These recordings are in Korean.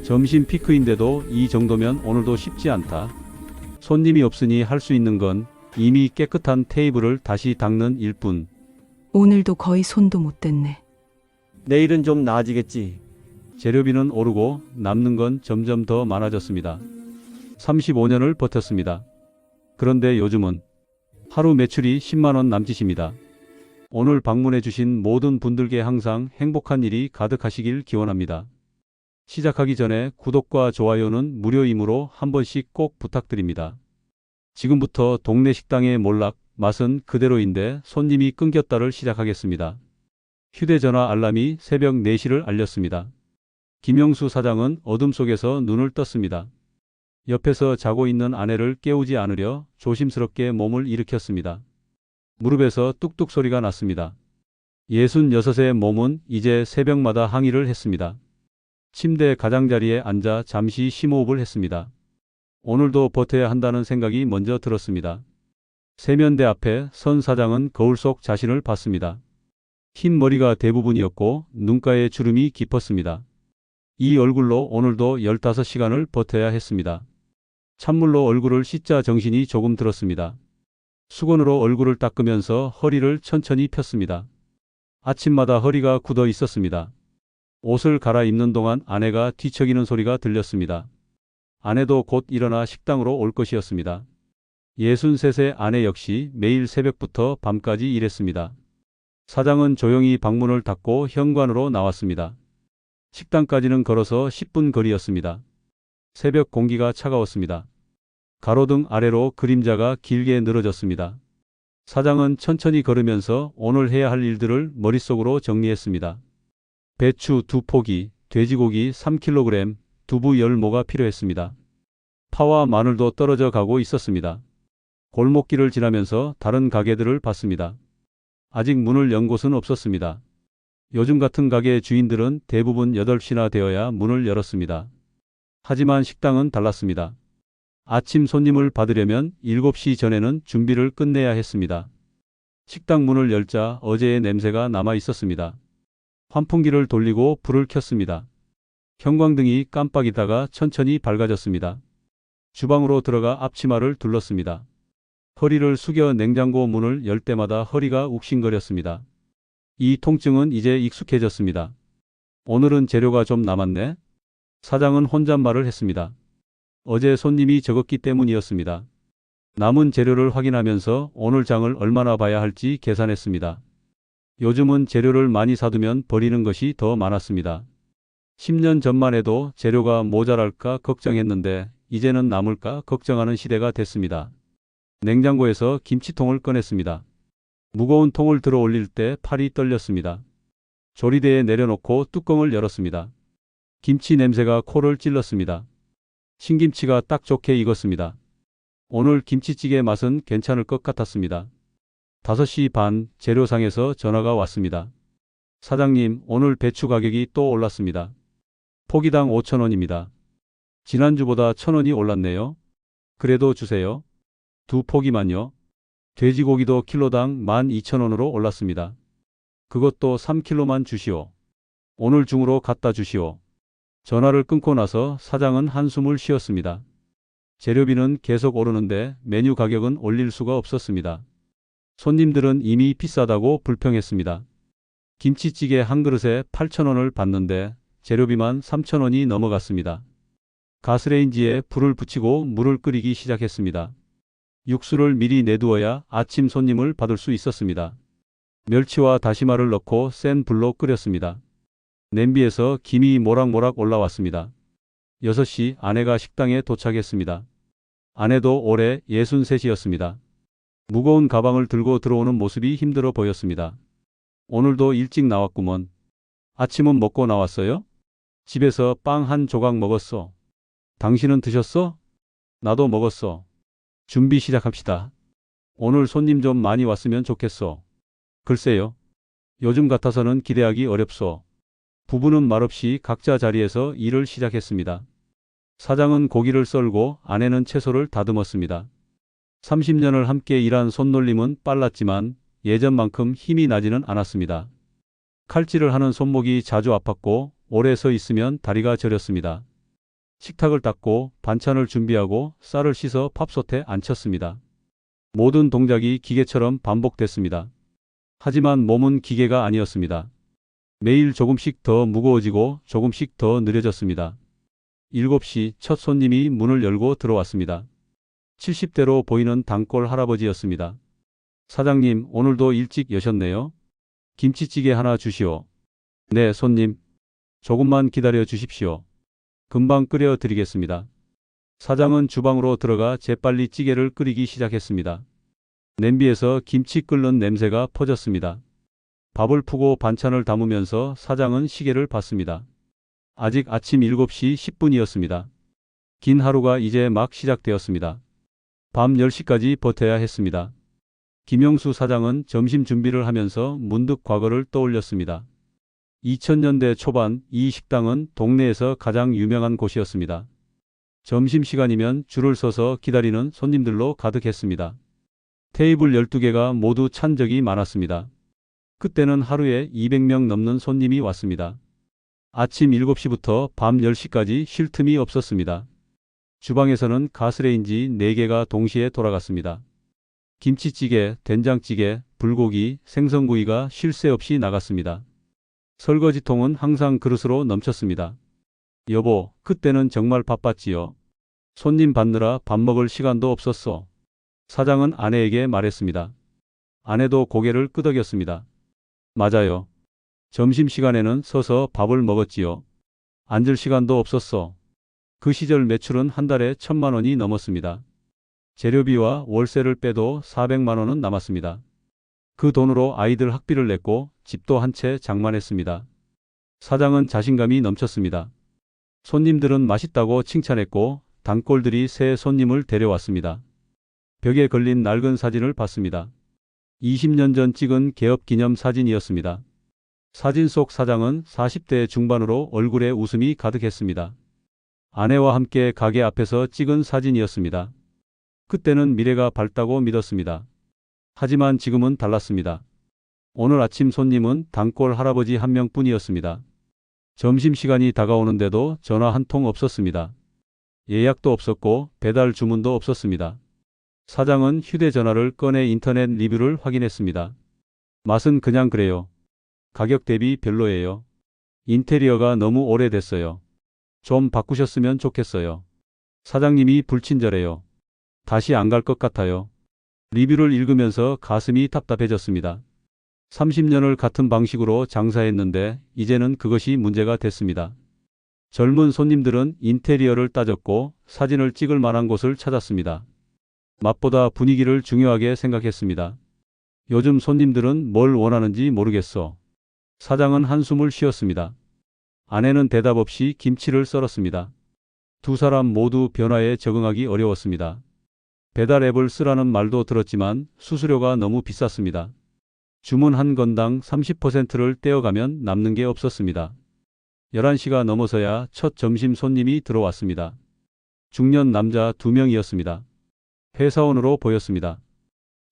점심 피크인데도 이 정도면 오늘도 쉽지 않다. 손님이 없으니 할 수 있는 건 이미 깨끗한 테이블을 다시 닦는 일뿐. 오늘도 거의 손도 못 댔네. 내일은 좀 나아지겠지. 재료비는 오르고 남는 건 점점 더 많아졌습니다. 35년을 버텼습니다. 그런데 요즘은 하루 매출이 10만 원 남짓입니다. 오늘 방문해 주신 모든 분들께 항상 행복한 일이 가득하시길 기원합니다. 시작하기 전에 구독과 좋아요는 무료이므로 한 번씩 꼭 부탁드립니다. 지금부터 동네 식당의 몰락, 맛은 그대로인데 손님이 끊겼다를 시작하겠습니다. 휴대전화 알람이 새벽 4시를 알렸습니다. 김영수 사장은 어둠 속에서 눈을 떴습니다. 옆에서 자고 있는 아내를 깨우지 않으려 조심스럽게 몸을 일으켰습니다. 무릎에서 뚝뚝 소리가 났습니다. 66의 몸은 이제 새벽마다 항의를 했습니다. 침대 가장자리에 앉아 잠시 심호흡을 했습니다. 오늘도 버텨야 한다는 생각이 먼저 들었습니다. 세면대 앞에 선 사장은 거울 속 자신을 봤습니다. 흰 머리가 대부분이었고 눈가에 주름이 깊었습니다. 이 얼굴로 오늘도 15시간을 버텨야 했습니다. 찬물로 얼굴을 씻자 정신이 조금 들었습니다. 수건으로 얼굴을 닦으면서 허리를 천천히 폈습니다. 아침마다 허리가 굳어 있었습니다. 옷을 갈아입는 동안 아내가 뒤척이는 소리가 들렸습니다. 아내도 곧 일어나 식당으로 올 것이었습니다. 63세 아내 역시 매일 새벽부터 밤까지 일했습니다. 사장은 조용히 방문을 닫고 현관으로 나왔습니다. 식당까지는 걸어서 10분 거리였습니다. 새벽 공기가 차가웠습니다. 가로등 아래로 그림자가 길게 늘어졌습니다. 사장은 천천히 걸으면서 오늘 해야 할 일들을 머릿속으로 정리했습니다. 배추 2포기, 돼지고기 3kg, 두부 10모가 필요했습니다. 파와 마늘도 떨어져 가고 있었습니다. 골목길을 지나면서 다른 가게들을 봤습니다. 아직 문을 연 곳은 없었습니다. 요즘 같은 가게 주인들은 대부분 8시나 되어야 문을 열었습니다. 하지만 식당은 달랐습니다. 아침 손님을 받으려면 7시 전에는 준비를 끝내야 했습니다. 식당 문을 열자 어제의 냄새가 남아 있었습니다. 환풍기를 돌리고 불을 켰습니다. 형광등이 깜빡이다가 천천히 밝아졌습니다. 주방으로 들어가 앞치마를 둘렀습니다. 허리를 숙여 냉장고 문을 열 때마다 허리가 욱신거렸습니다. 이 통증은 이제 익숙해졌습니다. 오늘은 재료가 좀 남았네. 사장은 혼잣말을 했습니다. 어제 손님이 적었기 때문이었습니다. 남은 재료를 확인하면서 오늘 장을 얼마나 봐야 할지 계산했습니다. 요즘은 재료를 많이 사두면 버리는 것이 더 많았습니다. 10년 전만 해도 재료가 모자랄까 걱정했는데 이제는 남을까 걱정하는 시대가 됐습니다. 냉장고에서 김치통을 꺼냈습니다. 무거운 통을 들어 올릴 때 팔이 떨렸습니다. 조리대에 내려놓고 뚜껑을 열었습니다. 김치 냄새가 코를 찔렀습니다. 신김치가 딱 좋게 익었습니다. 오늘 김치찌개 맛은 괜찮을 것 같았습니다. 5시 반 재료상에서 전화가 왔습니다. 사장님, 오늘 배추 가격이 또 올랐습니다. 포기당 5,000원입니다. 지난주보다 1,000원이 올랐네요. 그래도 주세요. 2포기만요. 돼지고기도 킬로당 12,000원으로 올랐습니다. 그것도 3kg만 주시오. 오늘 중으로 갖다 주시오. 전화를 끊고 나서 사장은 한숨을 쉬었습니다. 재료비는 계속 오르는데 메뉴 가격은 올릴 수가 없었습니다. 손님들은 이미 비싸다고 불평했습니다. 김치찌개 한 그릇에 8,000원을 받는데 재료비만 3,000원이 넘어갔습니다. 가스레인지에 불을 붙이고 물을 끓이기 시작했습니다. 육수를 미리 내두어야 아침 손님을 받을 수 있었습니다. 멸치와 다시마를 넣고 센 불로 끓였습니다. 냄비에서 김이 모락모락 올라왔습니다. 6시 아내가 식당에 도착했습니다. 아내도 올해 63이었습니다. 무거운 가방을 들고 들어오는 모습이 힘들어 보였습니다. 오늘도 일찍 나왔구먼. 아침은 먹고 나왔어요? 집에서 빵 한 조각 먹었어. 당신은 드셨어? 나도 먹었어. 준비 시작합시다. 오늘 손님 좀 많이 왔으면 좋겠어. 글쎄요. 요즘 같아서는 기대하기 어렵소. 부부는 말없이 각자 자리에서 일을 시작했습니다. 사장은 고기를 썰고 아내는 채소를 다듬었습니다. 30년을 함께 일한 손놀림은 빨랐지만 예전만큼 힘이 나지는 않았습니다. 칼질을 하는 손목이 자주 아팠고 오래 서 있으면 다리가 저렸습니다. 식탁을 닦고 반찬을 준비하고 쌀을 씻어 밥솥에 앉혔습니다. 모든 동작이 기계처럼 반복됐습니다. 하지만 몸은 기계가 아니었습니다. 매일 조금씩 더 무거워지고 조금씩 더 느려졌습니다. 7시 첫 손님이 문을 열고 들어왔습니다. 70대로 보이는 단골 할아버지였습니다. 사장님, 오늘도 일찍 여셨네요. 김치찌개 하나 주시오. 네, 손님. 조금만 기다려 주십시오. 금방 끓여 드리겠습니다. 사장은 주방으로 들어가 재빨리 찌개를 끓이기 시작했습니다. 냄비에서 김치 끓는 냄새가 퍼졌습니다. 밥을 푸고 반찬을 담으면서 사장은 시계를 봤습니다. 아직 아침 7시 10분이었습니다. 긴 하루가 이제 막 시작되었습니다. 밤 10시까지 버텨야 했습니다. 김영수 사장은 점심 준비를 하면서 문득 과거를 떠올렸습니다. 2000년대 초반 이 식당은 동네에서 가장 유명한 곳이었습니다. 점심시간이면 줄을 서서 기다리는 손님들로 가득했습니다. 테이블 12개가 모두 찬 적이 많았습니다. 그때는 하루에 200명 넘는 손님이 왔습니다. 아침 7시부터 밤 10시까지 쉴 틈이 없었습니다. 주방에서는 가스레인지 4개가 동시에 돌아갔습니다. 김치찌개, 된장찌개, 불고기, 생선구이가 쉴 새 없이 나갔습니다. 설거지통은 항상 그릇으로 넘쳤습니다. 여보, 그때는 정말 바빴지요. 손님 받느라 밥 먹을 시간도 없었어. 사장은 아내에게 말했습니다. 아내도 고개를 끄덕였습니다. 맞아요. 점심시간에는 서서 밥을 먹었지요. 앉을 시간도 없었어. 그 시절 매출은 한 달에 1000만 원이 넘었습니다. 재료비와 월세를 빼도 400만 원은 남았습니다. 그 돈으로 아이들 학비를 냈고 집도 한 채 장만했습니다. 사장은 자신감이 넘쳤습니다. 손님들은 맛있다고 칭찬했고 단골들이 새 손님을 데려왔습니다. 벽에 걸린 낡은 사진을 봤습니다. 20년 전 찍은 개업 기념 사진이었습니다. 사진 속 사장은 40대 중반으로 얼굴에 웃음이 가득했습니다. 아내와 함께 가게 앞에서 찍은 사진이었습니다. 그때는 미래가 밝다고 믿었습니다. 하지만 지금은 달랐습니다. 오늘 아침 손님은 단골 할아버지 한 명뿐이었습니다. 점심시간이 다가오는데도 전화 한 통 없었습니다. 예약도 없었고 배달 주문도 없었습니다. 사장은 휴대전화를 꺼내 인터넷 리뷰를 확인했습니다. 맛은 그냥 그래요. 가격 대비 별로예요. 인테리어가 너무 오래됐어요. 좀 바꾸셨으면 좋겠어요. 사장님이 불친절해요. 다시 안 갈 것 같아요. 리뷰를 읽으면서 가슴이 답답해졌습니다. 30년을 같은 방식으로 장사했는데 이제는 그것이 문제가 됐습니다. 젊은 손님들은 인테리어를 따졌고 사진을 찍을 만한 곳을 찾았습니다. 맛보다 분위기를 중요하게 생각했습니다. 요즘 손님들은 뭘 원하는지 모르겠어. 사장은 한숨을 쉬었습니다. 아내는 대답 없이 김치를 썰었습니다. 두 사람 모두 변화에 적응하기 어려웠습니다. 배달 앱을 쓰라는 말도 들었지만 수수료가 너무 비쌌습니다. 주문 한 건당 30%를 떼어가면 남는 게 없었습니다. 11시가 넘어서야 첫 점심 손님이 들어왔습니다. 중년 남자 2명이었습니다. 회사원으로 보였습니다.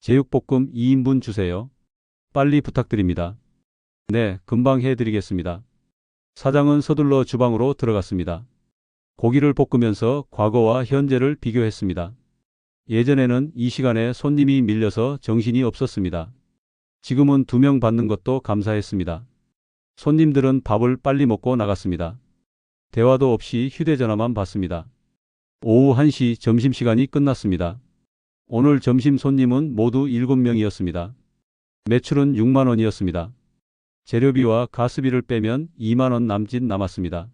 제육볶음 2인분 주세요. 빨리 부탁드립니다. 네, 금방 해드리겠습니다. 사장은 서둘러 주방으로 들어갔습니다. 고기를 볶으면서 과거와 현재를 비교했습니다. 예전에는 이 시간에 손님이 밀려서 정신이 없었습니다. 지금은 2명 받는 것도 감사했습니다. 손님들은 밥을 빨리 먹고 나갔습니다. 대화도 없이 휴대전화만 봤습니다. 오후 1시 점심시간이 끝났습니다. 오늘 점심 손님은 모두 7명이었습니다. 매출은 6만 원이었습니다. 재료비와 가스비를 빼면 2만 원 남짓 남았습니다.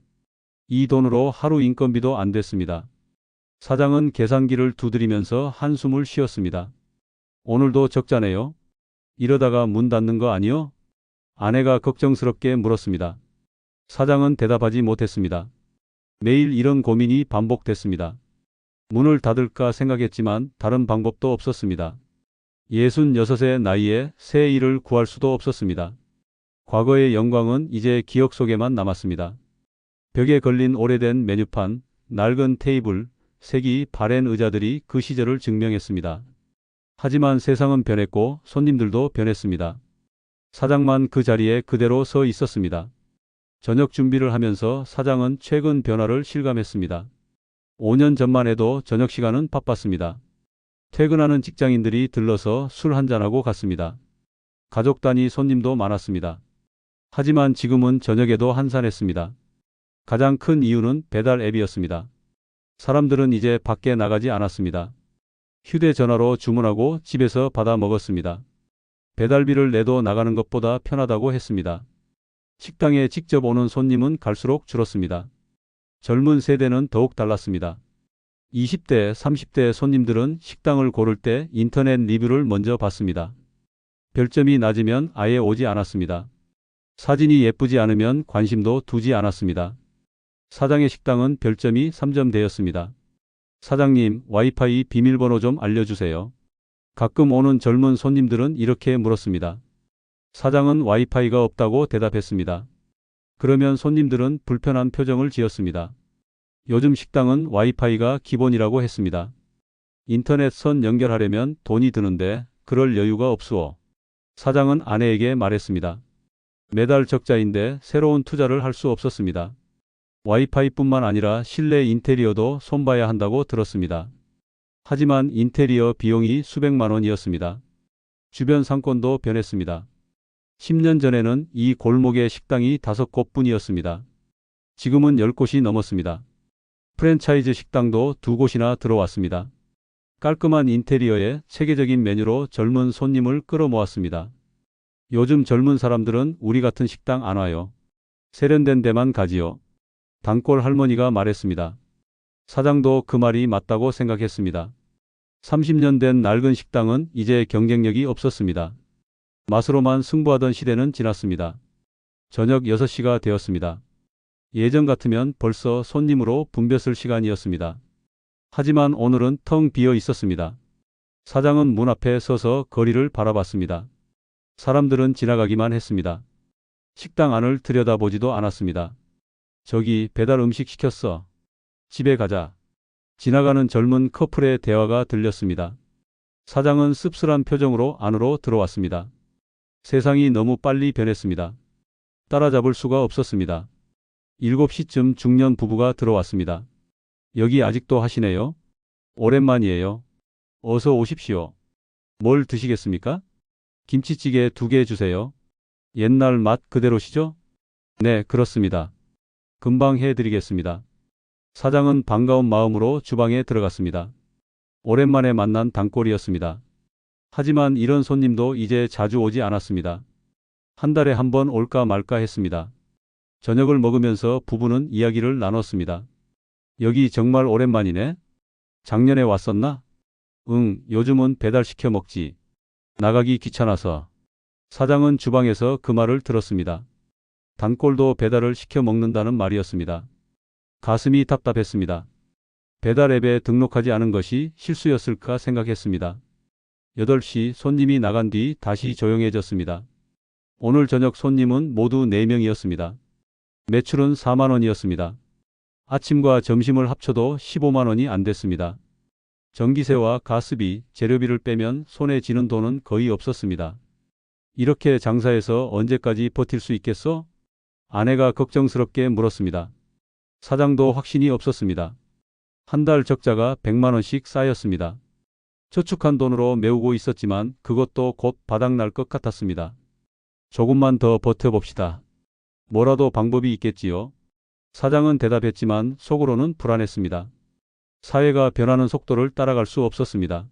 이 돈으로 하루 인건비도 안 됐습니다. 사장은 계산기를 두드리면서 한숨을 쉬었습니다. 오늘도 적자네요. 이러다가 문 닫는 거 아니요? 아내가 걱정스럽게 물었습니다. 사장은 대답하지 못했습니다. 매일 이런 고민이 반복됐습니다. 문을 닫을까 생각했지만 다른 방법도 없었습니다. 66의 나이에 새 일을 구할 수도 없었습니다. 과거의 영광은 이제 기억 속에만 남았습니다. 벽에 걸린 오래된 메뉴판, 낡은 테이블, 색이 바랜 의자들이 그 시절을 증명했습니다. 하지만 세상은 변했고 손님들도 변했습니다. 사장만 그 자리에 그대로 서 있었습니다. 저녁 준비를 하면서 사장은 최근 변화를 실감했습니다. 5년 전만 해도 저녁 시간은 바빴습니다. 퇴근하는 직장인들이 들러서 술 한잔하고 갔습니다. 가족 단위 손님도 많았습니다. 하지만 지금은 저녁에도 한산했습니다. 가장 큰 이유는 배달 앱이었습니다. 사람들은 이제 밖에 나가지 않았습니다. 휴대전화로 주문하고 집에서 받아 먹었습니다. 배달비를 내도 나가는 것보다 편하다고 했습니다. 식당에 직접 오는 손님은 갈수록 줄었습니다. 젊은 세대는 더욱 달랐습니다. 20대, 30대 손님들은 식당을 고를 때 인터넷 리뷰를 먼저 봤습니다. 별점이 낮으면 아예 오지 않았습니다. 사진이 예쁘지 않으면 관심도 두지 않았습니다. 사장의 식당은 별점이 3점대였습니다. 사장님, 와이파이 비밀번호 좀 알려주세요. 가끔 오는 젊은 손님들은 이렇게 물었습니다. 사장은 와이파이가 없다고 대답했습니다. 그러면 손님들은 불편한 표정을 지었습니다. 요즘 식당은 와이파이가 기본이라고 했습니다. 인터넷 선 연결하려면 돈이 드는데 그럴 여유가 없수어. 사장은 아내에게 말했습니다. 매달 적자인데 새로운 투자를 할 수 없었습니다. 와이파이뿐만 아니라 실내 인테리어도 손봐야 한다고 들었습니다. 하지만 인테리어 비용이 수백만 원이었습니다. 주변 상권도 변했습니다. 10년 전에는 이 골목에 식당이 5곳뿐이었습니다. 지금은 10곳이 넘었습니다. 프랜차이즈 식당도 2곳이나 들어왔습니다. 깔끔한 인테리어에 체계적인 메뉴로 젊은 손님을 끌어모았습니다. 요즘 젊은 사람들은 우리 같은 식당 안 와요. 세련된 데만 가지요. 단골 할머니가 말했습니다. 사장도 그 말이 맞다고 생각했습니다. 30년 된 낡은 식당은 이제 경쟁력이 없었습니다. 맛으로만 승부하던 시대는 지났습니다. 저녁 6시가 되었습니다. 예전 같으면 벌써 손님으로 붐볐을 시간이었습니다. 하지만 오늘은 텅 비어 있었습니다. 사장은 문 앞에 서서 거리를 바라봤습니다. 사람들은 지나가기만 했습니다. 식당 안을 들여다보지도 않았습니다. 저기 배달 음식 시켰어. 집에 가자. 지나가는 젊은 커플의 대화가 들렸습니다. 사장은 씁쓸한 표정으로 안으로 들어왔습니다. 세상이 너무 빨리 변했습니다. 따라잡을 수가 없었습니다. 7시쯤 중년 부부가 들어왔습니다. 여기 아직도 하시네요? 오랜만이에요. 어서 오십시오. 뭘 드시겠습니까? 김치찌개 2개 주세요. 옛날 맛 그대로시죠? 네, 그렇습니다. 금방 해드리겠습니다. 사장은 반가운 마음으로 주방에 들어갔습니다. 오랜만에 만난 단골이었습니다. 하지만 이런 손님도 이제 자주 오지 않았습니다. 한 달에 한 번 올까 말까 했습니다. 저녁을 먹으면서 부부는 이야기를 나눴습니다. 여기 정말 오랜만이네. 작년에 왔었나? 응, 요즘은 배달시켜 먹지. 나가기 귀찮아서. 사장은 주방에서 그 말을 들었습니다. 단골도 배달을 시켜 먹는다는 말이었습니다. 가슴이 답답했습니다. 배달 앱에 등록하지 않은 것이 실수였을까 생각했습니다. 8시 손님이 나간 뒤 다시 조용해졌습니다. 오늘 저녁 손님은 모두 4명이었습니다. 매출은 4만 원이었습니다. 아침과 점심을 합쳐도 15만 원이 안 됐습니다. 전기세와 가스비, 재료비를 빼면 손에 쥐는 돈은 거의 없었습니다. 이렇게 장사해서 언제까지 버틸 수 있겠어? 아내가 걱정스럽게 물었습니다. 사장도 확신이 없었습니다. 한 달 적자가 100만 원씩 쌓였습니다. 저축한 돈으로 메우고 있었지만 그것도 곧 바닥날 것 같았습니다. 조금만 더 버텨봅시다. 뭐라도 방법이 있겠지요? 사장은 대답했지만 속으로는 불안했습니다. 사회가 변하는 속도를 따라갈 수 없었습니다.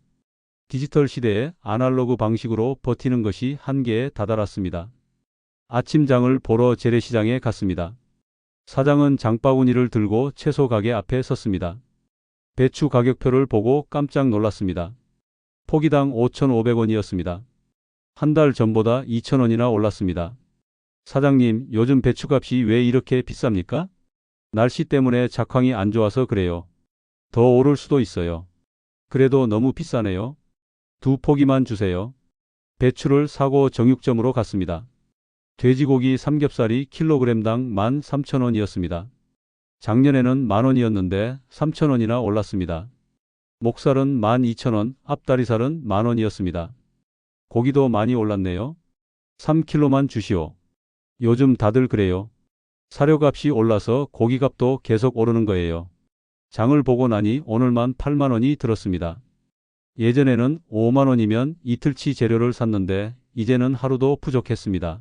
디지털 시대에 아날로그 방식으로 버티는 것이 한계에 다다랐습니다. 아침장을 보러 재래시장에 갔습니다. 사장은 장바구니를 들고 채소 가게 앞에 섰습니다. 배추 가격표를 보고 깜짝 놀랐습니다. 포기당 5,500원이었습니다. 한 달 전보다 2,000원이나 올랐습니다. 사장님, 요즘 배추값이 왜 이렇게 비쌉니까? 날씨 때문에 작황이 안 좋아서 그래요. 더 오를 수도 있어요. 그래도 너무 비싸네요. 2포기만 주세요. 배추를 사고 정육점으로 갔습니다. 돼지고기 삼겹살이 킬로그램당 13,000원이었습니다. 작년에는 만원이었는데 3,000원이나 올랐습니다. 목살은 12,000원, 앞다리살은 만원이었습니다. 고기도 많이 올랐네요. 3kg만 주시오. 요즘 다들 그래요. 사료값이 올라서 고기값도 계속 오르는 거예요. 장을 보고 나니 오늘만 8만 원이 들었습니다. 예전에는 5만 원이면 이틀치 재료를 샀는데 이제는 하루도 부족했습니다.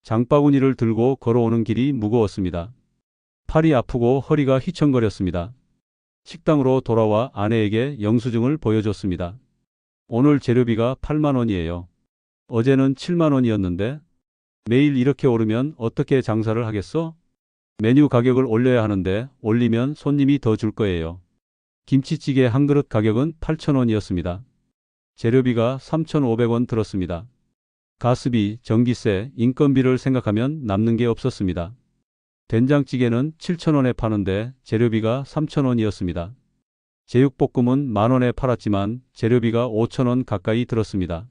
장바구니를 들고 걸어오는 길이 무거웠습니다. 팔이 아프고 허리가 휘청거렸습니다. 식당으로 돌아와 아내에게 영수증을 보여줬습니다. 오늘 재료비가 8만 원이에요. 어제는 7만 원이었는데 매일 이렇게 오르면 어떻게 장사를 하겠어? 메뉴 가격을 올려야 하는데 올리면 손님이 더 줄 거예요. 김치찌개 한 그릇 가격은 8천 원이었습니다. 재료비가 3,500원 들었습니다. 가스비, 전기세, 인건비를 생각하면 남는 게 없었습니다. 된장찌개는 7천 원에 파는데 재료비가 3천 원이었습니다. 제육볶음은 만 원에 팔았지만 재료비가 5천 원 가까이 들었습니다.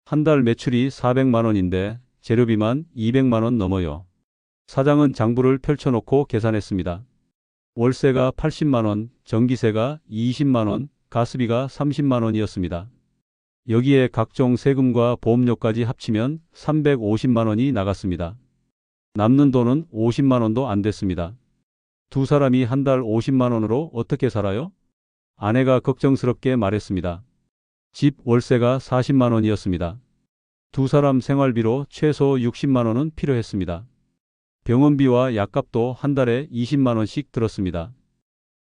한 달 매출이 400만 원인데 재료비만 200만 원 넘어요. 사장은 장부를 펼쳐놓고 계산했습니다. 월세가 80만 원, 전기세가 20만 원, 가스비가 30만 원이었습니다. 여기에 각종 세금과 보험료까지 합치면 350만 원이 나갔습니다. 남는 돈은 50만 원도 안 됐습니다. 두 사람이 한 달 50만 원으로 어떻게 살아요? 아내가 걱정스럽게 말했습니다. 집 월세가 40만 원이었습니다. 두 사람 생활비로 최소 60만 원은 필요했습니다. 병원비와 약값도 한 달에 20만 원씩 들었습니다.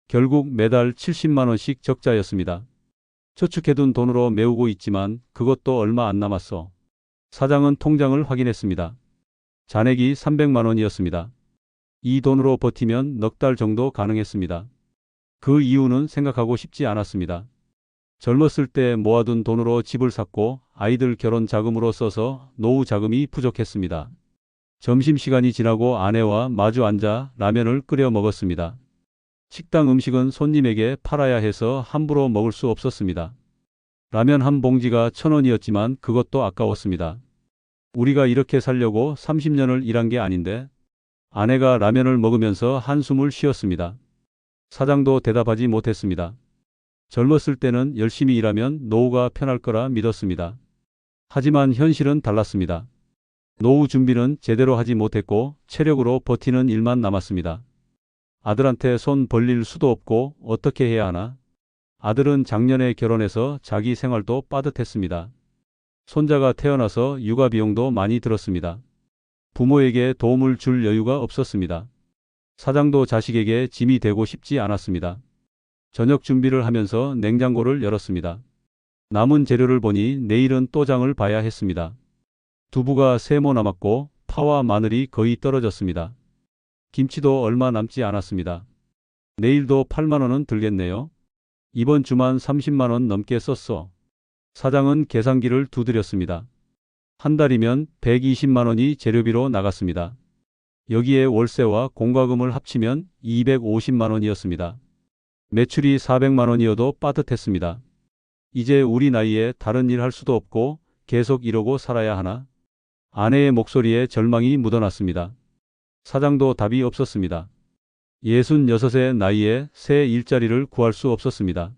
결국 매달 70만 원씩 적자였습니다. 저축해둔 돈으로 메우고 있지만 그것도 얼마 안 남았어. 사장은 통장을 확인했습니다. 잔액이 300만 원이었습니다. 이 돈으로 버티면 넉 달 정도 가능했습니다. 그 이유는 생각하고 싶지 않았습니다. 젊었을 때 모아둔 돈으로 집을 샀고 아이들 결혼 자금으로 써서 노후 자금이 부족했습니다. 점심시간이 지나고 아내와 마주 앉아 라면을 끓여 먹었습니다. 식당 음식은 손님에게 팔아야 해서 함부로 먹을 수 없었습니다. 라면 한 봉지가 1,000원이었지만 그것도 아까웠습니다. 우리가 이렇게 살려고 30년을 일한 게 아닌데. 아내가 라면을 먹으면서 한숨을 쉬었습니다. 사장도 대답하지 못했습니다. 젊었을 때는 열심히 일하면 노후가 편할 거라 믿었습니다. 하지만 현실은 달랐습니다. 노후 준비는 제대로 하지 못했고 체력으로 버티는 일만 남았습니다. 아들한테 손 벌릴 수도 없고 어떻게 해야 하나? 아들은 작년에 결혼해서 자기 생활도 빠듯했습니다. 손자가 태어나서 육아 비용도 많이 들었습니다. 부모에게 도움을 줄 여유가 없었습니다. 사장도 자식에게 짐이 되고 싶지 않았습니다. 저녁 준비를 하면서 냉장고를 열었습니다. 남은 재료를 보니 내일은 또 장을 봐야 했습니다. 두부가 3모 남았고 파와 마늘이 거의 떨어졌습니다. 김치도 얼마 남지 않았습니다. 내일도 8만 원은 들겠네요. 이번 주만 30만 원 넘게 썼어. 사장은 계산기를 두드렸습니다. 한 달이면 120만 원이 재료비로 나갔습니다. 여기에 월세와 공과금을 합치면 250만 원이었습니다. 매출이 400만 원이어도 빠듯했습니다. 이제 우리 나이에 다른 일 할 수도 없고 계속 이러고 살아야 하나? 아내의 목소리에 절망이 묻어났습니다. 사장도 답이 없었습니다. 66의 나이에 새 일자리를 구할 수 없었습니다.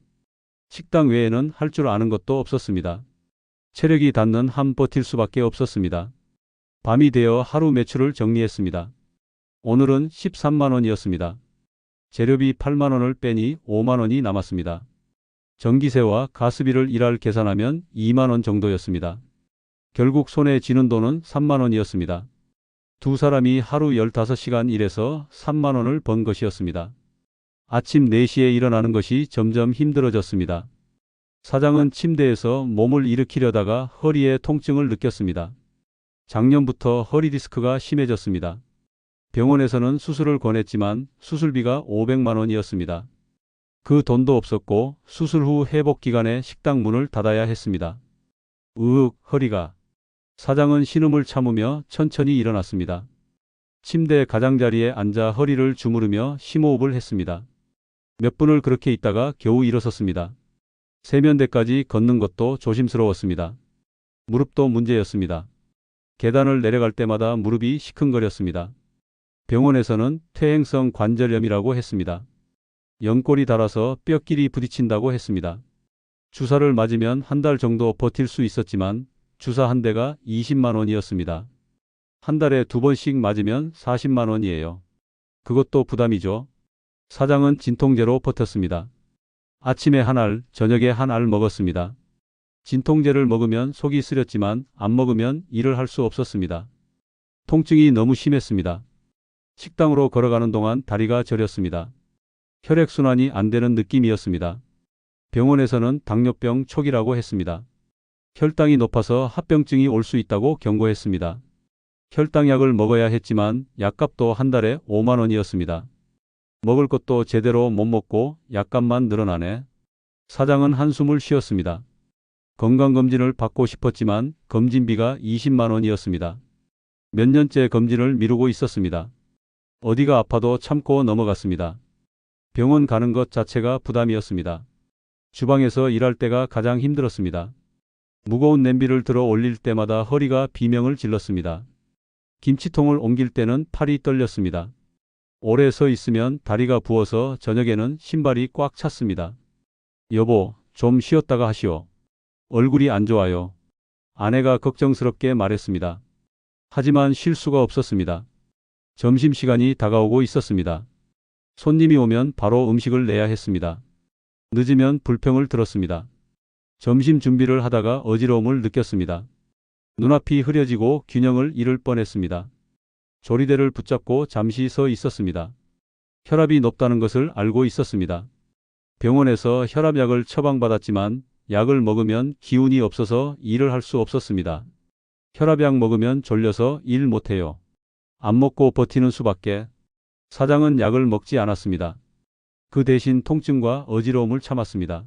식당 외에는 할 줄 아는 것도 없었습니다. 체력이 닿는 한 버틸 수밖에 없었습니다. 밤이 되어 하루 매출을 정리했습니다. 오늘은 13만 원이었습니다. 재료비 8만 원을 빼니 5만 원이 남았습니다. 전기세와 가스비를 일할 계산하면 2만 원 정도였습니다. 결국 손에 쥐는 돈은 3만 원이었습니다. 두 사람이 하루 15시간 일해서 3만 원을 번 것이었습니다. 아침 4시에 일어나는 것이 점점 힘들어졌습니다. 사장은 침대에서 몸을 일으키려다가 허리에 통증을 느꼈습니다. 작년부터 허리 디스크가 심해졌습니다. 병원에서는 수술을 권했지만 수술비가 500만 원이었습니다. 그 돈도 없었고 수술 후 회복 기간에 식당 문을 닫아야 했습니다. 허리가. 사장은 신음을 참으며 천천히 일어났습니다. 침대 가장자리에 앉아 허리를 주무르며 심호흡을 했습니다. 몇 분을 그렇게 있다가 겨우 일어섰습니다. 세면대까지 걷는 것도 조심스러웠습니다. 무릎도 문제였습니다. 계단을 내려갈 때마다 무릎이 시큰거렸습니다. 병원에서는 퇴행성 관절염이라고 했습니다. 연골이 닳아서 뼈끼리 부딪힌다고 했습니다. 주사를 맞으면 한 달 정도 버틸 수 있었지만 주사 한 대가 20만 원이었습니다. 한 달에 2번씩 맞으면 40만 원이에요. 그것도 부담이죠. 사장은 진통제로 버텼습니다. 아침에 한 알, 저녁에 한 알 먹었습니다. 진통제를 먹으면 속이 쓰렸지만 안 먹으면 일을 할 수 없었습니다. 통증이 너무 심했습니다. 식당으로 걸어가는 동안 다리가 저렸습니다. 혈액순환이 안 되는 느낌이었습니다. 병원에서는 당뇨병 초기라고 했습니다. 혈당이 높아서 합병증이 올 수 있다고 경고했습니다. 혈당약을 먹어야 했지만 약값도 한 달에 5만 원이었습니다. 먹을 것도 제대로 못 먹고 약값만 늘어나네. 사장은 한숨을 쉬었습니다. 건강검진을 받고 싶었지만 검진비가 20만 원이었습니다. 몇 년째 검진을 미루고 있었습니다. 어디가 아파도 참고 넘어갔습니다. 병원 가는 것 자체가 부담이었습니다. 주방에서 일할 때가 가장 힘들었습니다. 무거운 냄비를 들어 올릴 때마다 허리가 비명을 질렀습니다. 김치통을 옮길 때는 팔이 떨렸습니다. 오래 서 있으면 다리가 부어서 저녁에는 신발이 꽉 찼습니다. 여보, 좀 쉬었다가 하시오. 얼굴이 안 좋아요. 아내가 걱정스럽게 말했습니다. 하지만 쉴 수가 없었습니다. 점심시간이 다가오고 있었습니다. 손님이 오면 바로 음식을 내야 했습니다. 늦으면 불평을 들었습니다. 점심 준비를 하다가 어지러움을 느꼈습니다. 눈앞이 흐려지고 균형을 잃을 뻔했습니다. 조리대를 붙잡고 잠시 서 있었습니다. 혈압이 높다는 것을 알고 있었습니다. 병원에서 혈압약을 처방받았지만 약을 먹으면 기운이 없어서 일을 할 수 없었습니다. 혈압약 먹으면 졸려서 일 못해요. 안 먹고 버티는 수밖에. 사장은 약을 먹지 않았습니다. 그 대신 통증과 어지러움을 참았습니다.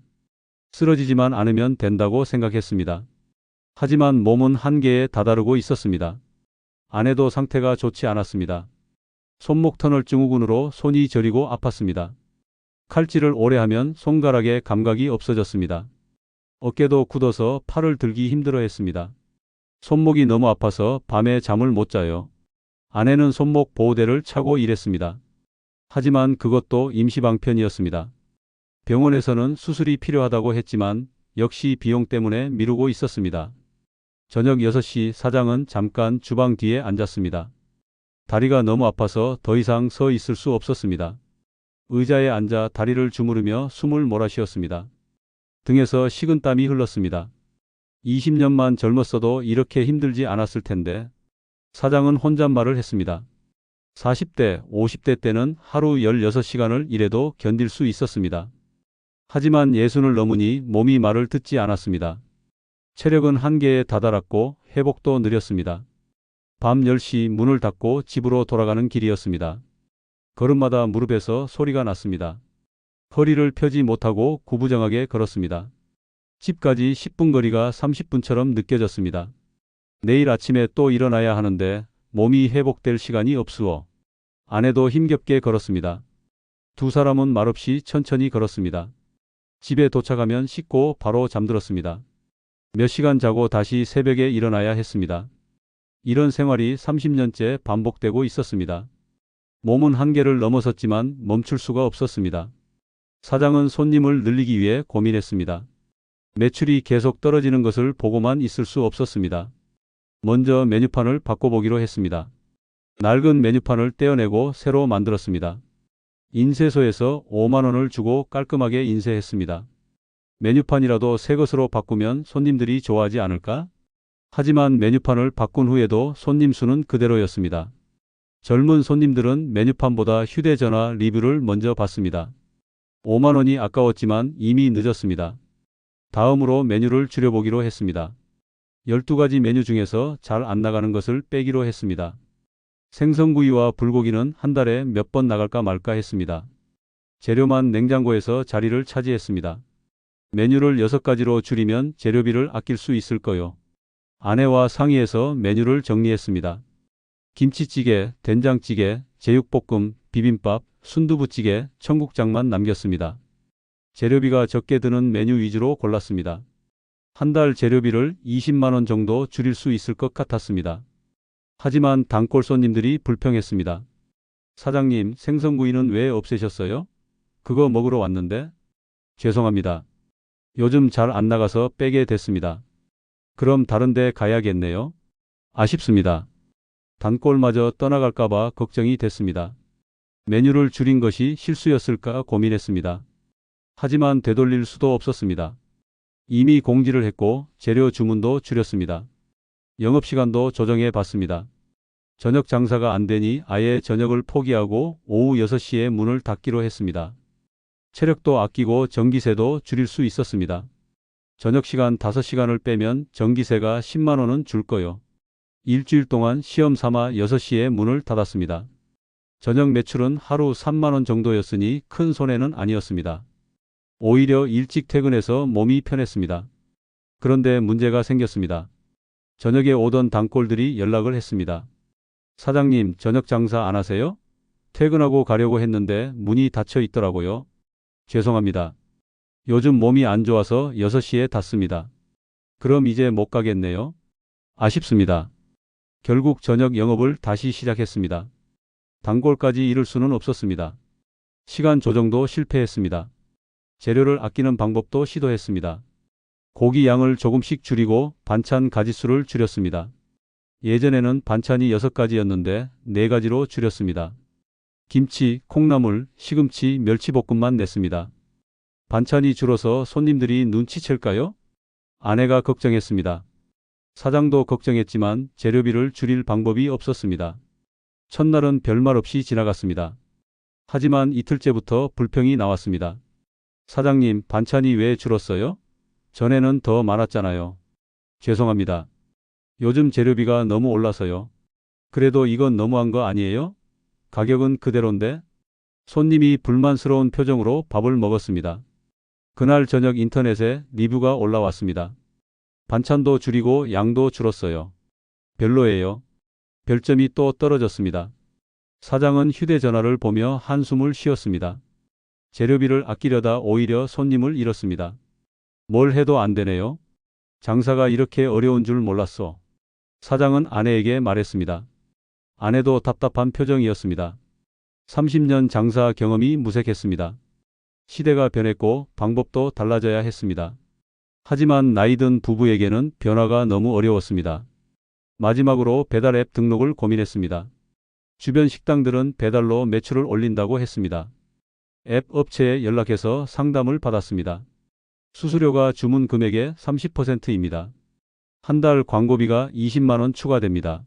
쓰러지지만 않으면 된다고 생각했습니다. 하지만 몸은 한계에 다다르고 있었습니다. 아내도 상태가 좋지 않았습니다. 손목 터널 증후군으로 손이 저리고 아팠습니다. 칼질을 오래 하면 손가락에 감각이 없어졌습니다. 어깨도 굳어서 팔을 들기 힘들어했습니다. 손목이 너무 아파서 밤에 잠을 못 자요. 아내는 손목 보호대를 차고 일했습니다. 하지만 그것도 임시방편이었습니다. 병원에서는 수술이 필요하다고 했지만 역시 비용 때문에 미루고 있었습니다. 저녁 6시 사장은 잠깐 주방 뒤에 앉았습니다. 다리가 너무 아파서 더 이상 서 있을 수 없었습니다. 의자에 앉아 다리를 주무르며 숨을 몰아쉬었습니다. 등에서 식은땀이 흘렀습니다. 20년만 젊었어도 이렇게 힘들지 않았을 텐데. 사장은 혼잣말을 했습니다. 40대, 50대 때는 하루 16시간을 일해도 견딜 수 있었습니다. 하지만 60을 넘으니 몸이 말을 듣지 않았습니다. 체력은 한계에 다다랐고 회복도 느렸습니다. 밤 10시 문을 닫고 집으로 돌아가는 길이었습니다. 걸음마다 무릎에서 소리가 났습니다. 허리를 펴지 못하고 구부정하게 걸었습니다. 집까지 10분 거리가 30분처럼 느껴졌습니다. 내일 아침에 또 일어나야 하는데 몸이 회복될 시간이 없으어. 아내도 힘겹게 걸었습니다. 두 사람은 말없이 천천히 걸었습니다. 집에 도착하면 씻고 바로 잠들었습니다. 몇 시간 자고 다시 새벽에 일어나야 했습니다. 이런 생활이 30년째 반복되고 있었습니다. 몸은 한계를 넘어섰지만 멈출 수가 없었습니다. 사장은 손님을 늘리기 위해 고민했습니다. 매출이 계속 떨어지는 것을 보고만 있을 수 없었습니다. 먼저 메뉴판을 바꿔보기로 했습니다. 낡은 메뉴판을 떼어내고 새로 만들었습니다. 인쇄소에서 5만 원을 주고 깔끔하게 인쇄했습니다. 메뉴판이라도 새 것으로 바꾸면 손님들이 좋아하지 않을까? 하지만 메뉴판을 바꾼 후에도 손님 수는 그대로였습니다. 젊은 손님들은 메뉴판보다 휴대전화 리뷰를 먼저 봤습니다. 5만 원이 아까웠지만 이미 늦었습니다. 다음으로 메뉴를 줄여보기로 했습니다. 12가지 메뉴 중에서 잘 안 나가는 것을 빼기로 했습니다. 생선구이와 불고기는 한 달에 몇 번 나갈까 말까 했습니다. 재료만 냉장고에서 자리를 차지했습니다. 메뉴를 6가지로 줄이면 재료비를 아낄 수 있을 거요. 아내와 상의해서 메뉴를 정리했습니다. 김치찌개, 된장찌개, 제육볶음, 비빔밥, 순두부찌개, 청국장만 남겼습니다. 재료비가 적게 드는 메뉴 위주로 골랐습니다. 한 달 재료비를 20만 원 정도 줄일 수 있을 것 같았습니다. 하지만 단골 손님들이 불평했습니다. 사장님, 생선구이는 왜 없애셨어요? 그거 먹으러 왔는데? 죄송합니다. 요즘 잘 안 나가서 빼게 됐습니다. 그럼 다른 데 가야겠네요? 아쉽습니다. 단골마저 떠나갈까봐 걱정이 됐습니다. 메뉴를 줄인 것이 실수였을까 고민했습니다. 하지만 되돌릴 수도 없었습니다. 이미 공지를 했고 재료 주문도 줄였습니다. 영업시간도 조정해 봤습니다. 저녁 장사가 안 되니 아예 저녁을 포기하고 오후 6시에 문을 닫기로 했습니다. 체력도 아끼고 전기세도 줄일 수 있었습니다. 저녁 시간 5시간을 빼면 전기세가 10만 원은 줄 거요. 일주일 동안 시험 삼아 6시에 문을 닫았습니다. 저녁 매출은 하루 3만 원 정도였으니 큰 손해는 아니었습니다. 오히려 일찍 퇴근해서 몸이 편했습니다. 그런데 문제가 생겼습니다. 저녁에 오던 단골들이 연락을 했습니다. 사장님, 저녁 장사 안 하세요? 퇴근하고 가려고 했는데 문이 닫혀 있더라고요. 죄송합니다. 요즘 몸이 안 좋아서 6시에 닫습니다. 그럼 이제 못 가겠네요. 아쉽습니다. 결국 저녁 영업을 다시 시작했습니다. 단골까지 잃을 수는 없었습니다. 시간 조정도 실패했습니다. 재료를 아끼는 방법도 시도했습니다. 고기 양을 조금씩 줄이고 반찬 가짓수를 줄였습니다. 예전에는 반찬이 6가지였는데 4가지로 줄였습니다. 김치, 콩나물, 시금치, 멸치볶음만 냈습니다. 반찬이 줄어서 손님들이 눈치챌까요? 아내가 걱정했습니다. 사장도 걱정했지만 재료비를 줄일 방법이 없었습니다. 첫날은 별말 없이 지나갔습니다. 하지만 이틀째부터 불평이 나왔습니다. 사장님, 반찬이 왜 줄었어요? 전에는 더 많았잖아요. 죄송합니다. 요즘 재료비가 너무 올라서요. 그래도 이건 너무한 거 아니에요? 가격은 그대로인데? 손님이 불만스러운 표정으로 밥을 먹었습니다. 그날 저녁 인터넷에 리뷰가 올라왔습니다. 반찬도 줄이고 양도 줄었어요. 별로예요. 별점이 또 떨어졌습니다. 사장은 휴대전화를 보며 한숨을 쉬었습니다. 재료비를 아끼려다 오히려 손님을 잃었습니다. 뭘 해도 안 되네요. 장사가 이렇게 어려운 줄 몰랐어. 사장은 아내에게 말했습니다. 아내도 답답한 표정이었습니다. 30년 장사 경험이 무색했습니다. 시대가 변했고 방법도 달라져야 했습니다. 하지만 나이든 부부에게는 변화가 너무 어려웠습니다. 마지막으로 배달 앱 등록을 고민했습니다. 주변 식당들은 배달로 매출을 올린다고 했습니다. 앱 업체에 연락해서 상담을 받았습니다. 수수료가 주문 금액의 30%입니다. 한 달 광고비가 20만 원 추가됩니다.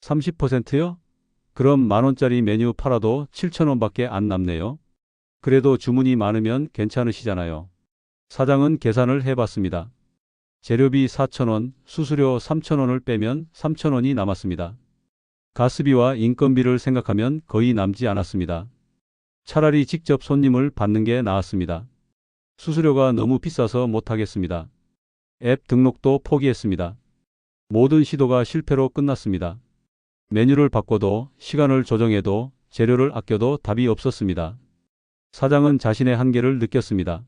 30%요? 그럼 10,000원짜리 메뉴 팔아도 7,000원밖에 안 남네요. 그래도 주문이 많으면 괜찮으시잖아요. 사장은 계산을 해봤습니다. 재료비 4,000원, 수수료 3,000원을 빼면 3,000원이 남았습니다. 가스비와 인건비를 생각하면 거의 남지 않았습니다. 차라리 직접 손님을 받는 게 나았습니다. 수수료가 너무 비싸서 못하겠습니다. 앱 등록도 포기했습니다. 모든 시도가 실패로 끝났습니다. 메뉴를 바꿔도 시간을 조정해도 재료를 아껴도 답이 없었습니다. 사장은 자신의 한계를 느꼈습니다.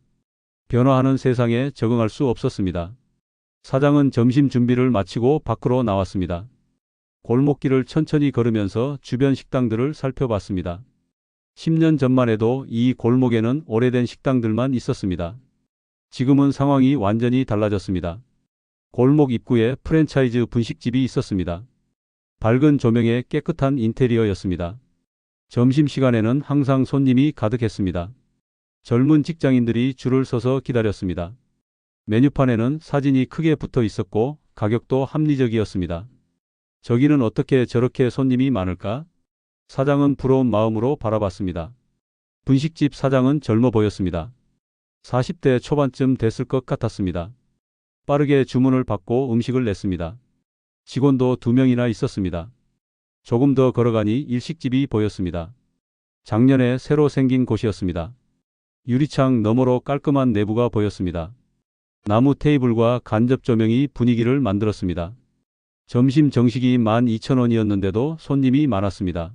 변화하는 세상에 적응할 수 없었습니다. 사장은 점심 준비를 마치고 밖으로 나왔습니다. 골목길을 천천히 걸으면서 주변 식당들을 살펴봤습니다. 10년 전만 해도 이 골목에는 오래된 식당들만 있었습니다. 지금은 상황이 완전히 달라졌습니다. 골목 입구에 프랜차이즈 분식집이 있었습니다. 밝은 조명에 깨끗한 인테리어였습니다. 점심시간에는 항상 손님이 가득했습니다. 젊은 직장인들이 줄을 서서 기다렸습니다. 메뉴판에는 사진이 크게 붙어 있었고 가격도 합리적이었습니다. 저기는 어떻게 저렇게 손님이 많을까? 사장은 부러운 마음으로 바라봤습니다. 분식집 사장은 젊어 보였습니다. 40대 초반쯤 됐을 것 같았습니다. 빠르게 주문을 받고 음식을 냈습니다. 직원도 2명이나 있었습니다. 조금 더 걸어가니 일식집이 보였습니다. 작년에 새로 생긴 곳이었습니다. 유리창 너머로 깔끔한 내부가 보였습니다. 나무 테이블과 간접 조명이 분위기를 만들었습니다. 점심 정식이 12,000원이었는데도 손님이 많았습니다.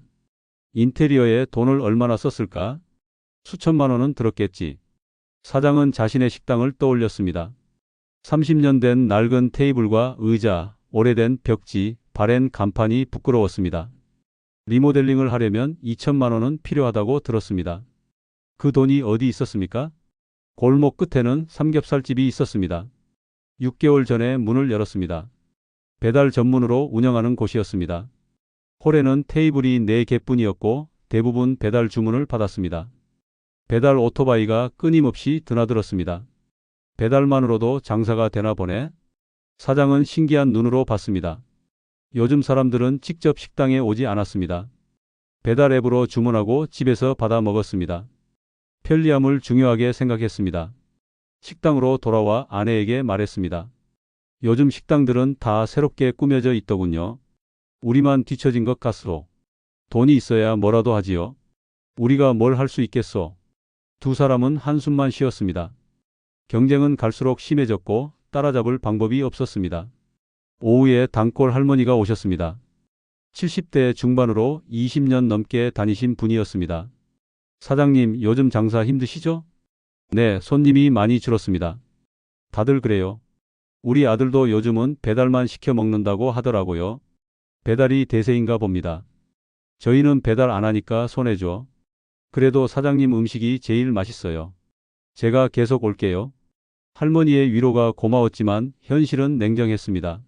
인테리어에 돈을 얼마나 썼을까? 수천만 원은 들었겠지. 사장은 자신의 식당을 떠올렸습니다. 30년 된 낡은 테이블과 의자, 오래된 벽지, 바랜 간판이 부끄러웠습니다. 리모델링을 하려면 2천만 원은 필요하다고 들었습니다. 그 돈이 어디 있었습니까? 골목 끝에는 삼겹살집이 있었습니다. 6개월 전에 문을 열었습니다. 배달 전문으로 운영하는 곳이었습니다. 홀에는 테이블이 4개뿐이었고 대부분 배달 주문을 받았습니다. 배달 오토바이가 끊임없이 드나들었습니다. 배달만으로도 장사가 되나 보네. 사장은 신기한 눈으로 봤습니다. 요즘 사람들은 직접 식당에 오지 않았습니다. 배달 앱으로 주문하고 집에서 받아 먹었습니다. 편리함을 중요하게 생각했습니다. 식당으로 돌아와 아내에게 말했습니다. 요즘 식당들은 다 새롭게 꾸며져 있더군요. 우리만 뒤처진 것 같소. 돈이 있어야 뭐라도 하지요. 우리가 뭘 할 수 있겠소. 두 사람은 한숨만 쉬었습니다. 경쟁은 갈수록 심해졌고 따라잡을 방법이 없었습니다. 오후에 단골 할머니가 오셨습니다. 70대 중반으로 20년 넘게 다니신 분이었습니다. 사장님, 요즘 장사 힘드시죠? 네, 손님이 많이 줄었습니다. 다들 그래요. 우리 아들도 요즘은 배달만 시켜 먹는다고 하더라고요. 배달이 대세인가 봅니다. 저희는 배달 안 하니까 손해죠. 그래도 사장님 음식이 제일 맛있어요. 제가 계속 올게요. 할머니의 위로가 고마웠지만 현실은 냉정했습니다.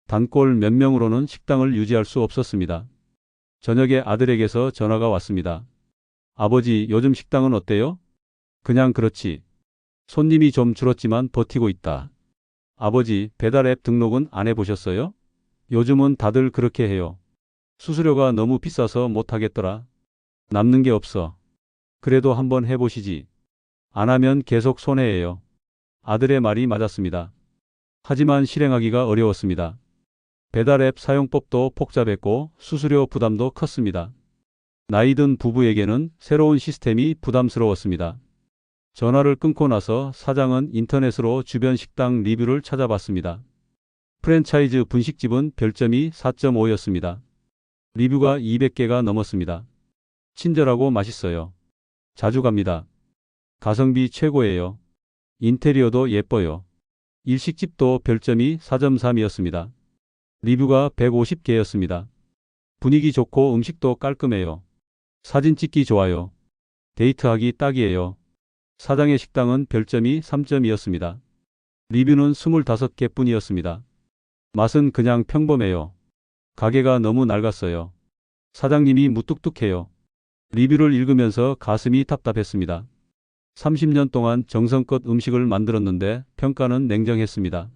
단골 몇 명으로는 식당을 유지할 수 없었습니다. 저녁에 아들에게서 전화가 왔습니다. 아버지, 요즘 식당은 어때요? 그냥 그렇지. 손님이 좀 줄었지만 버티고 있다. 아버지, 배달 앱 등록은 안 해보셨어요? 요즘은 다들 그렇게 해요. 수수료가 너무 비싸서 못하겠더라. 남는 게 없어. 그래도 한번 해보시지. 안 하면 계속 손해예요. 아들의 말이 맞았습니다. 하지만 실행하기가 어려웠습니다. 배달 앱 사용법도 복잡했고 수수료 부담도 컸습니다. 나이든 부부에게는 새로운 시스템이 부담스러웠습니다. 전화를 끊고 나서 사장은 인터넷으로 주변 식당 리뷰를 찾아봤습니다. 프랜차이즈 분식집은 별점이 4.5였습니다. 리뷰가 200개가 넘었습니다. 친절하고 맛있어요. 자주 갑니다. 가성비 최고예요. 인테리어도 예뻐요. 일식집도 별점이 4.3이었습니다. 리뷰가 150개였습니다. 분위기 좋고 음식도 깔끔해요. 사진 찍기 좋아요. 데이트하기 딱이에요. 사장의 식당은 별점이 3점이었습니다. 리뷰는 25개뿐이었습니다. 맛은 그냥 평범해요. 가게가 너무 낡았어요. 사장님이 무뚝뚝해요. 리뷰를 읽으면서 가슴이 답답했습니다. 30년 동안 정성껏 음식을 만들었는데 평가는 냉정했습니다.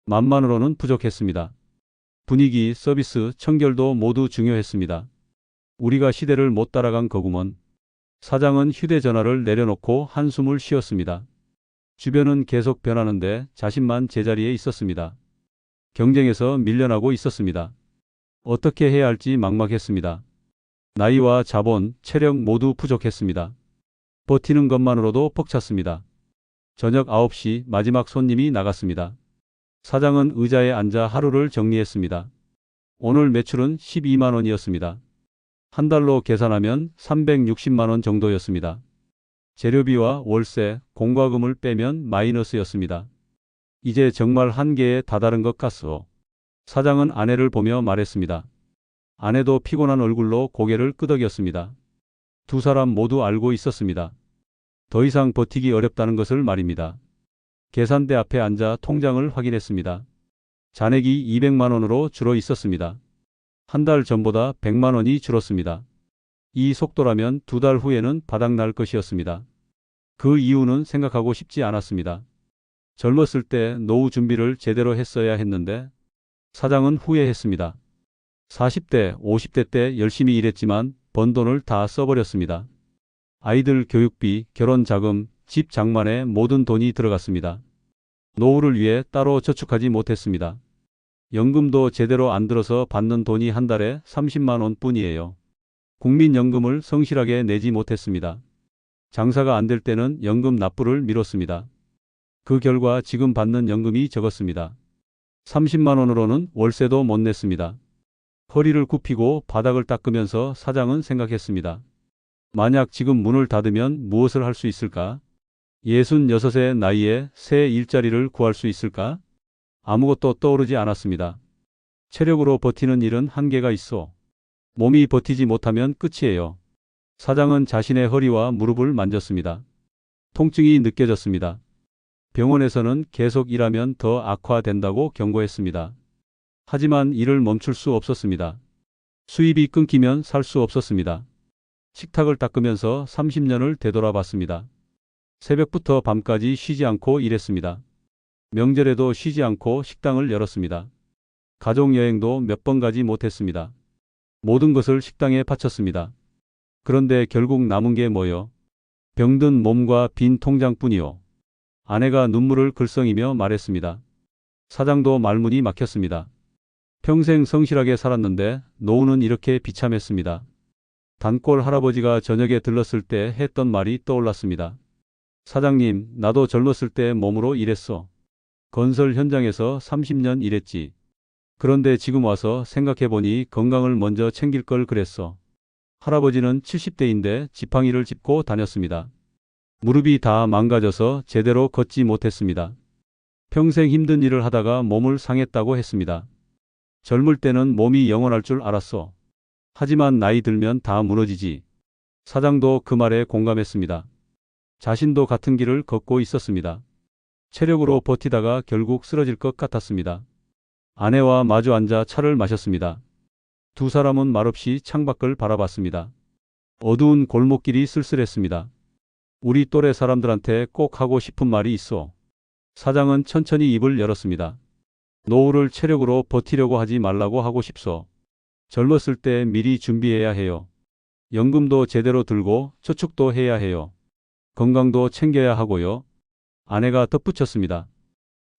맛만으로는 부족했습니다. 분위기, 서비스, 청결도 모두 중요했습니다. 우리가 시대를 못 따라간 거구먼. 사장은 휴대전화를 내려놓고 한숨을 쉬었습니다. 주변은 계속 변하는데 자신만 제자리에 있었습니다. 경쟁에서 밀려나고 있었습니다. 어떻게 해야 할지 막막했습니다. 나이와 자본, 체력 모두 부족했습니다. 버티는 것만으로도 벅찼습니다. 저녁 9시 마지막 손님이 나갔습니다. 사장은 의자에 앉아 하루를 정리했습니다. 오늘 매출은 12만 원이었습니다. 한 달로 계산하면 360만 원 정도였습니다. 재료비와 월세, 공과금을 빼면 마이너스였습니다. 이제 정말 한계에 다다른 것 같소. 사장은 아내를 보며 말했습니다. 아내도 피곤한 얼굴로 고개를 끄덕였습니다. 두 사람 모두 알고 있었습니다. 더 이상 버티기 어렵다는 것을 말입니다. 계산대 앞에 앉아 통장을 확인했습니다. 잔액이 200만 원으로 줄어 있었습니다. 한 달 전보다 100만 원이 줄었습니다. 이 속도라면 두 달 후에는 바닥날 것이었습니다. 그 이유는 생각하고 싶지 않았습니다. 젊었을 때 노후 준비를 제대로 했어야 했는데 사장은 후회했습니다. 40대, 50대 때 열심히 일했지만 번 돈을 다 써버렸습니다. 아이들 교육비, 결혼 자금, 집 장만에 모든 돈이 들어갔습니다. 노후를 위해 따로 저축하지 못했습니다. 연금도 제대로 안 들어서 받는 돈이 한 달에 30만 원 뿐이에요. 국민연금을 성실하게 내지 못했습니다. 장사가 안 될 때는 연금 납부를 미뤘습니다. 그 결과 지금 받는 연금이 적었습니다. 30만 원으로는 월세도 못 냈습니다. 허리를 굽히고 바닥을 닦으면서 사장은 생각했습니다. 만약 지금 문을 닫으면 무엇을 할 수 있을까? 66의 나이에 새 일자리를 구할 수 있을까? 아무것도 떠오르지 않았습니다. 체력으로 버티는 일은 한계가 있어. 몸이 버티지 못하면 끝이에요. 사장은 자신의 허리와 무릎을 만졌습니다. 통증이 느껴졌습니다. 병원에서는 계속 일하면 더 악화된다고 경고했습니다. 하지만 일을 멈출 수 없었습니다. 수입이 끊기면 살 수 없었습니다. 식탁을 닦으면서 30년을 되돌아봤습니다. 새벽부터 밤까지 쉬지 않고 일했습니다. 명절에도 쉬지 않고 식당을 열었습니다. 가족 여행도 몇 번 가지 못했습니다. 모든 것을 식당에 바쳤습니다. 그런데 결국 남은 게 뭐요? 병든 몸과 빈 통장뿐이요. 아내가 눈물을 글썽이며 말했습니다. 사장도 말문이 막혔습니다. 평생 성실하게 살았는데 노후는 이렇게 비참했습니다. 단골 할아버지가 저녁에 들렀을 때 했던 말이 떠올랐습니다. 사장님, 나도 젊었을 때 몸으로 일했어. 건설 현장에서 30년 일했지. 그런데 지금 와서 생각해보니 건강을 먼저 챙길 걸 그랬어. 할아버지는 70대인데 지팡이를 짚고 다녔습니다. 무릎이 다 망가져서 제대로 걷지 못했습니다. 평생 힘든 일을 하다가 몸을 상했다고 했습니다. 젊을 때는 몸이 영원할 줄 알았어. 하지만 나이 들면 다 무너지지. 사장도 그 말에 공감했습니다. 자신도 같은 길을 걷고 있었습니다. 체력으로 버티다가 결국 쓰러질 것 같았습니다. 아내와 마주 앉아 차를 마셨습니다. 두 사람은 말없이 창밖을 바라봤습니다. 어두운 골목길이 쓸쓸했습니다. 우리 또래 사람들한테 꼭 하고 싶은 말이 있어. 사장은 천천히 입을 열었습니다. 노후를 체력으로 버티려고 하지 말라고 하고 싶소. 젊었을 때 미리 준비해야 해요. 연금도 제대로 들고 저축도 해야 해요. 건강도 챙겨야 하고요. 아내가 덧붙였습니다.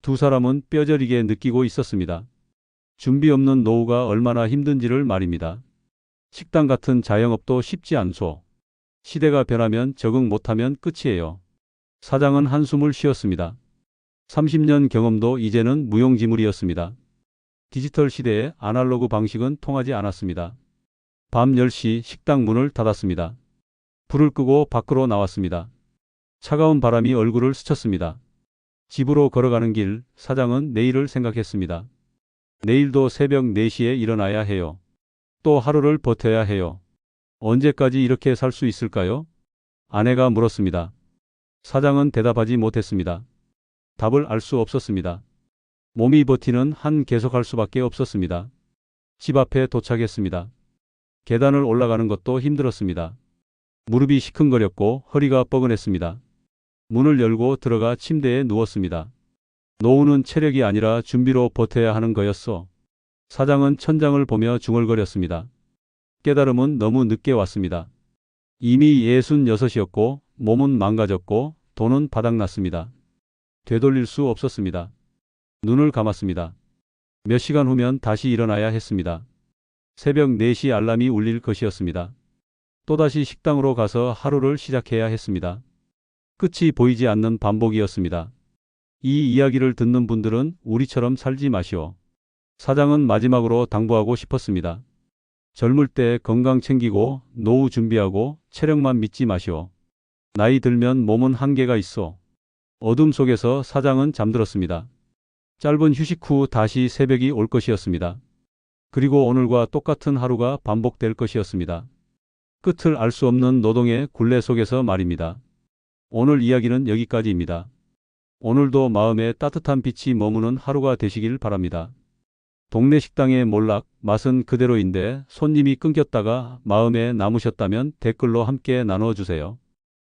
두 사람은 뼈저리게 느끼고 있었습니다. 준비 없는 노후가 얼마나 힘든지를 말입니다. 식당 같은 자영업도 쉽지 않소. 시대가 변하면 적응 못하면 끝이에요. 사장은 한숨을 쉬었습니다. 30년 경험도 이제는 무용지물이었습니다. 디지털 시대에 아날로그 방식은 통하지 않았습니다. 밤 10시 식당 문을 닫았습니다. 불을 끄고 밖으로 나왔습니다. 차가운 바람이 얼굴을 스쳤습니다. 집으로 걸어가는 길, 사장은 내일을 생각했습니다. 내일도 새벽 4시에 일어나야 해요. 또 하루를 버텨야 해요. 언제까지 이렇게 살 수 있을까요? 아내가 물었습니다. 사장은 대답하지 못했습니다. 답을 알 수 없었습니다. 몸이 버티는 한 계속할 수밖에 없었습니다. 집 앞에 도착했습니다. 계단을 올라가는 것도 힘들었습니다. 무릎이 시큰거렸고 허리가 뻐근했습니다. 문을 열고 들어가 침대에 누웠습니다. 노후는 체력이 아니라 준비로 버텨야 하는 거였어. 사장은 천장을 보며 중얼거렸습니다. 깨달음은 너무 늦게 왔습니다. 이미 66이었고 몸은 망가졌고 돈은 바닥났습니다. 되돌릴 수 없었습니다. 눈을 감았습니다. 몇 시간 후면 다시 일어나야 했습니다. 새벽 4시 알람이 울릴 것이었습니다. 또다시 식당으로 가서 하루를 시작해야 했습니다. 끝이 보이지 않는 반복이었습니다. 이 이야기를 듣는 분들은 우리처럼 살지 마시오. 사장은 마지막으로 당부하고 싶었습니다. 젊을 때 건강 챙기고 노후 준비하고 체력만 믿지 마시오. 나이 들면 몸은 한계가 있어. 어둠 속에서 사장은 잠들었습니다. 짧은 휴식 후 다시 새벽이 올 것이었습니다. 그리고 오늘과 똑같은 하루가 반복될 것이었습니다. 끝을 알 수 없는 노동의 굴레 속에서 말입니다. 오늘 이야기는 여기까지입니다. 오늘도 마음에 따뜻한 빛이 머무는 하루가 되시길 바랍니다. 동네 식당의 몰락, 맛은 그대로인데 손님이 끊겼다가 마음에 남으셨다면 댓글로 함께 나눠주세요.